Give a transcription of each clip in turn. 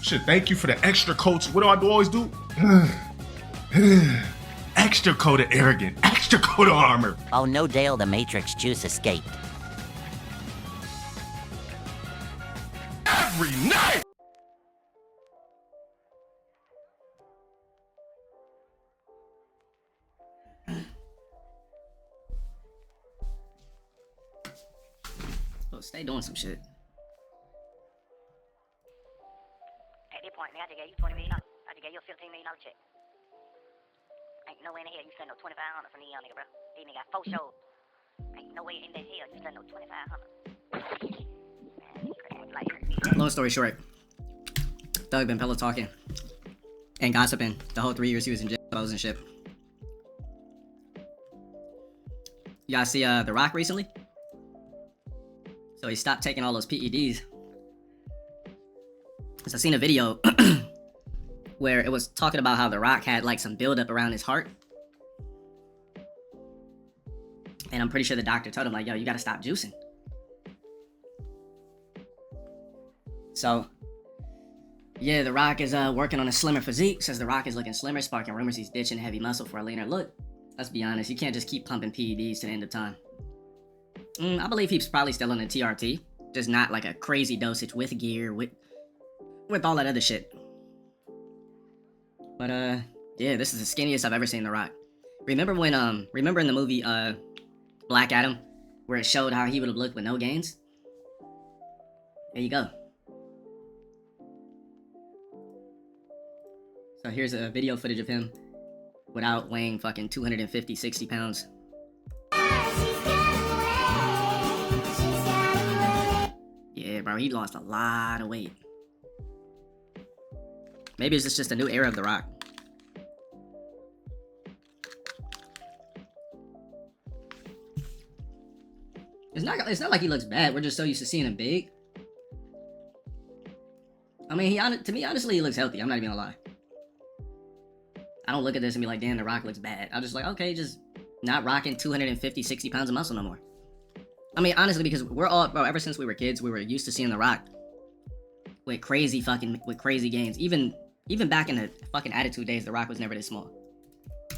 Shit, thank you for the extra coats. What do I always do? Extra coat of arrogant, extra coat of armor. Oh, no Dale, the Matrix juice escaped. Every night! Oh, stay doing some shit. At this point, nigga, I just gave you $20 million. I just gave you a $15 million check. Ain't no way in the hell you spend no $2,500 from these young nigga, bro. These nigga got 4 shows. Ain't no way in the hell you spend no $2,500. Long story short, Thug been pillow talking and gossiping the whole 3 years he was in jail and shit. You guys see The Rock recently? So he stopped taking all those PEDs. So I seen a video where it was talking about how The Rock had like some buildup around his heart. And I'm pretty sure the doctor told him like, yo, you gotta stop juicing. So, yeah, The Rock is working on a slimmer physique. Says The Rock is looking slimmer, sparking rumors he's ditching heavy muscle for a leaner look. Let's be honest, you can't just keep pumping PEDs to the end of time. I believe he's probably still on the TRT, just not like a crazy dosage with gear, with all that other shit. But yeah, this is the skinniest I've ever seen The Rock. Remember when remember in the movie Black Adam, where it showed how he would have looked with no gains? There you go. So here's a video footage of him without weighing fucking 250, 60 pounds. Yeah, bro, he lost a lot of weight. Maybe it's just a new era of The Rock. It's not like he looks bad. We're just so used to seeing him big. I mean, to me, honestly, he looks healthy. I'm not even gonna lie. I don't look at this and be like, damn, The Rock looks bad. I'm just like, okay, just not rocking 250, 60 pounds of muscle no more. I mean, honestly, because we're all, bro, ever since we were kids, we were used to seeing The Rock with crazy gains. Even back in the fucking Attitude days, The Rock was never this small.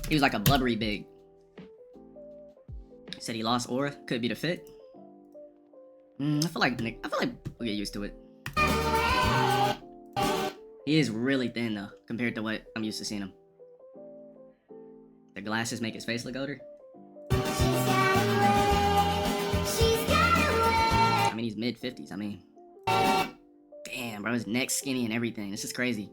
He was like a blubbery big. He said he lost aura. Could be the fit. I feel like we'll get used to it. He is really thin though, compared to what I'm used to seeing him. The glasses make his face look older. I mean, he's mid-50s. I mean, damn, bro, his neck's skinny and everything. This is crazy.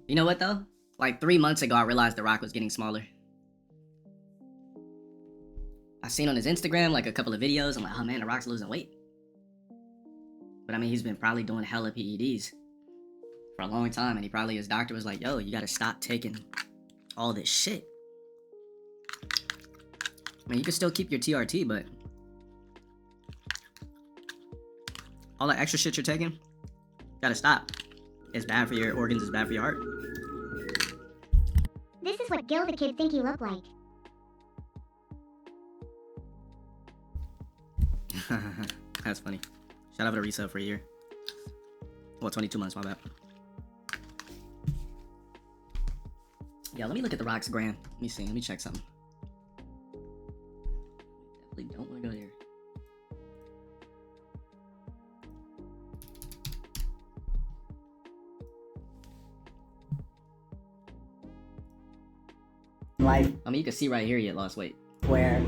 You know what though? Like 3 months ago, I realized The Rock was getting smaller. I seen on his Instagram like a couple of videos. I'm like, oh man, The Rock's losing weight. But I mean, he's been probably doing hella PEDs for a long time, and his doctor was like, yo, you gotta stop taking all this shit. I mean, you can still keep your TRT, but all that extra shit you're taking, gotta stop. It's bad for your organs, it's bad for your heart. This is what Gil the Kid think you look like. That's funny. Shout out to Resale for a year. Well, 22 months, my bad. Yeah, let me look at The Rock's gram. Let me see, let me check something. Definitely don't want to go there. Life I mean, you can see right here he had lost weight. where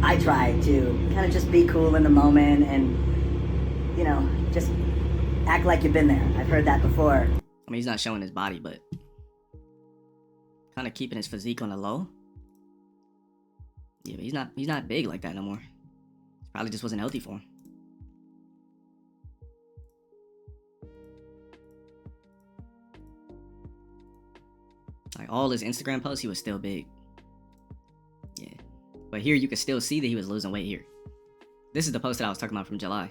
I try to kind of just be cool in the moment and, you know, just act like you've been there. I've heard that before. I mean, he's not showing his body, but kind of keeping his physique on the low. Yeah, but he's not big like that no more. Probably just wasn't healthy for him. Like all his Instagram posts, he was still big. Yeah. But here you can still see that he was losing weight here. This is the post that I was talking about from July.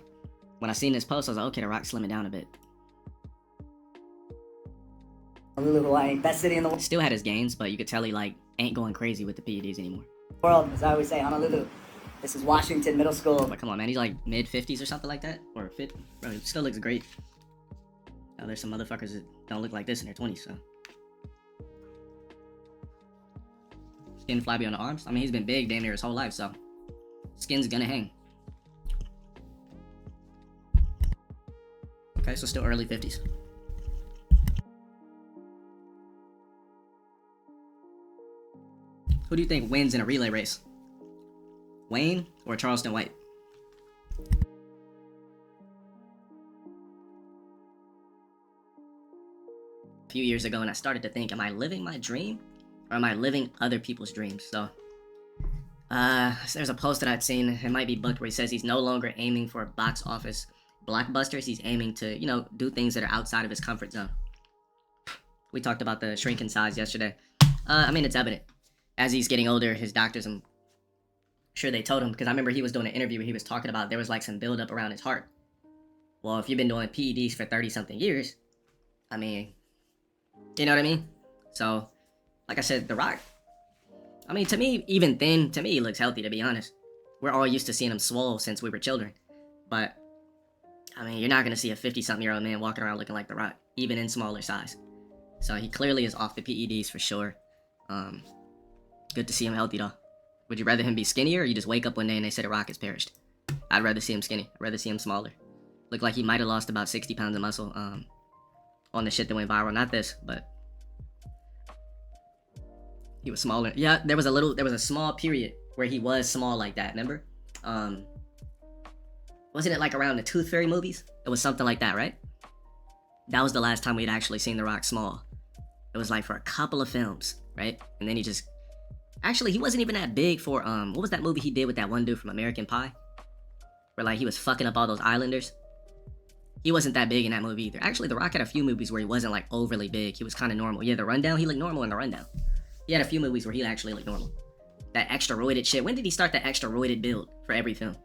When I seen this post, I was like, okay, The Rock's slimming down a bit. Honolulu, Hawaii, best city in the Still had his gains, but you could tell he like ain't going crazy with the PEDs anymore. world. As I always say, Honolulu. This is Washington Middle School. But come on, man, he's like mid 50s or something like that, or fit. Bro, he still looks great. Now there's some motherfuckers that don't look like this in their 20s, so. Skin flabby on the arms. I mean, he's been big damn near his whole life, so skin's gonna hang. Okay, so still early 50s. Who do you think wins in a relay race? Wayne or Charleston White? A few years ago, and I started to think, am I living my dream or am I living other people's dreams? So there's a post that I'd seen, it might be booked, where he says he's no longer aiming for box office blockbusters. He's aiming to, you know, do things that are outside of his comfort zone. We talked about the shrinking size yesterday. I mean, it's evident. As he's getting older, his doctors, I'm sure they told him, because I remember he was doing an interview where he was talking about there was like some buildup around his heart. Well, if you've been doing PEDs for 30-something years, I mean, you know what I mean? So, like I said, The Rock, I mean, to me, even thin, to me, he looks healthy, to be honest. We're all used to seeing him swole since we were children. But, I mean, you're not going to see a 50-something-year-old man walking around looking like The Rock, even in smaller size. So he clearly is off the PEDs for sure. Good to see him healthy, though. Would you rather him be skinnier, or you just wake up one day and they say The Rock has perished? I'd rather see him skinny. I'd rather see him smaller. Looked like he might have lost about 60 pounds of muscle on the shit that went viral. Not this, but he was smaller. Yeah, there was a small period where he was small like that, remember? Wasn't it like around the Tooth Fairy movies? It was something like that, right? That was the last time we'd actually seen The Rock small. It was like for a couple of films, right? And then he just... Actually, he wasn't even that big for, what was that movie he did with that one dude from American Pie? Where, like, he was fucking up all those islanders? He wasn't that big in that movie either. Actually, The Rock had a few movies where he wasn't, like, overly big. He was kind of normal. Yeah, The Rundown, he looked normal in The Rundown. He had a few movies where he actually looked normal. That extra roided shit. When did he start that extra roided build for every film?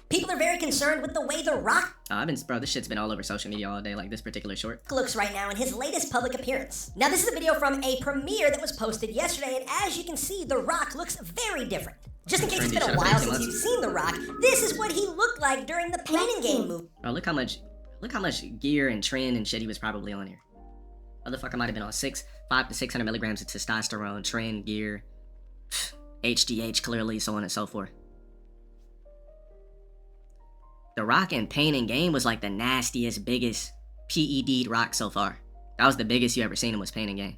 People are very concerned with the way The Rock Bro, this shit's been all over social media all day, like this particular short. looks right now in his latest public appearance. Now, this is a video from a premiere that was posted yesterday, and as you can see, The Rock looks very different. Just in case it's been a while since you've seen The Rock, this is what he looked like during the Pain and Gain movie. Bro, look how much gear and trend and shit he was probably on here. Motherfucker might have been on 5 to 600 milligrams of testosterone, trend, gear, HGH clearly, so on and so forth. The Rock in Pain and Gain was like the nastiest, biggest PED'd Rock so far. That was the biggest you ever seen him, was Pain and Gain.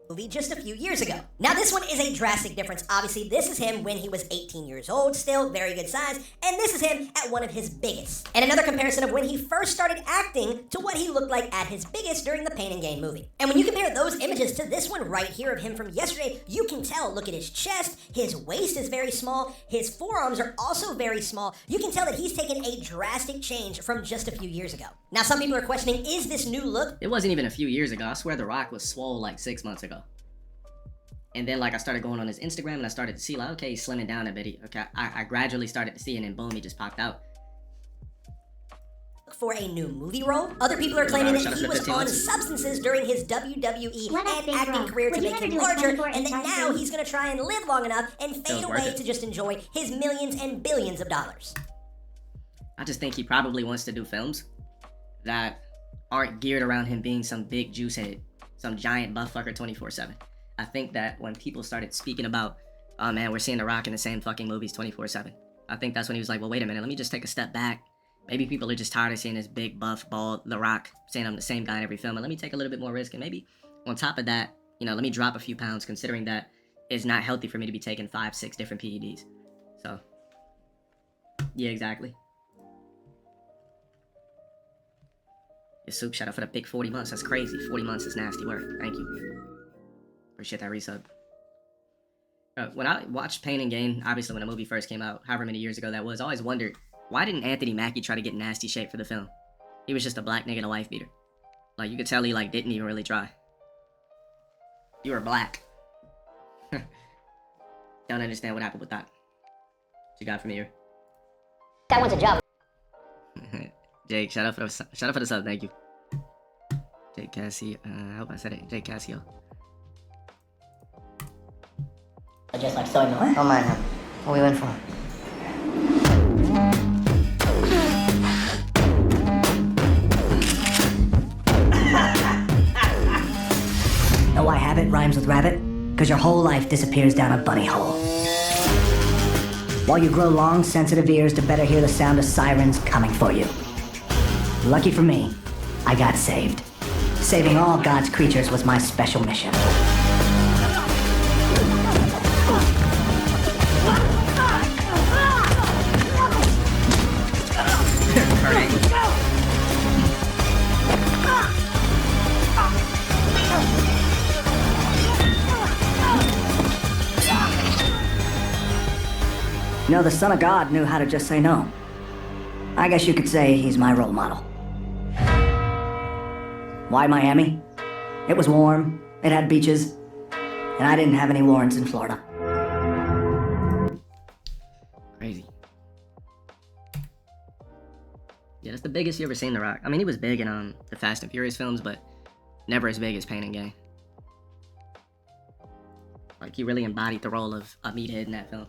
Movie just a few years ago. Now, this one is a drastic difference. Obviously, this is him when he was 18 years old, still very good size, and this is him at one of his biggest. And another comparison of when he first started acting to what he looked like at his biggest during the Pain and Gain movie. And when you compare those images to this one right here of him from yesterday, you can tell, look at his chest, his waist is very small, his forearms are also very small. You can tell that he's taken a drastic change from just a few years ago. Now, some people are questioning, is this new look? It wasn't even a few years ago. I swear The Rock was swole like 6 months ago. And then, like, I started going on his Instagram, and I started to see, like, okay, he's slimming down a bit. I gradually started to see, and then boom, he just popped out. For a new movie role. Other people are claiming that he was on substances during his WWE and acting career to make him larger, and that now he's going to try and live long enough and fade away to just enjoy his millions and billions of dollars. I just think he probably wants to do films that aren't geared around him being some big juice head, some giant buff fucker 24/7. I think that when people started speaking about, oh man, we're seeing The Rock in the same fucking movies 24/7. I think that's when he was like, well, wait a minute, let me just take a step back. Maybe people are just tired of seeing this big, buff, bald The Rock, saying I'm the same guy in every film, and let me take a little bit more risk, and maybe on top of that, you know, let me drop a few pounds, considering that it's not healthy for me to be taking 5, 6 different PEDs. So, yeah, exactly. Your soup, shout out for the big 40 months, that's crazy. 40 months is nasty work, thank you. Appreciate that resub. When I watched Pain and Gain, obviously when the movie first came out, however many years ago that was, I always wondered, why didn't Anthony Mackie try to get nasty shape for the film? He was just a black nigga and a wife beater. Like, you could tell he, like, didn't even really try. You were black. Don't understand what happened with that. What you got from here? That one's a job. Jake, shout out for the sub, thank you. Jake Cassio. I hope I said it. Jake Cassio. Just like so, no. Don't mind him. What are we in for? Know why habit rhymes with rabbit? Because your whole life disappears down a bunny hole. While you grow long, sensitive ears to better hear the sound of sirens coming for you. Lucky for me, I got saved. Saving all God's creatures was my special mission. You know, the Son of God knew how to just say no. I guess you could say he's my role model. Why Miami? It was warm, it had beaches, and I didn't have any warrants in Florida. Crazy. Yeah, that's the biggest you ever seen The Rock. I mean, he was big in the Fast and Furious films, but never as big as Pain and Gain. Like, he really embodied the role of a meathead in that film.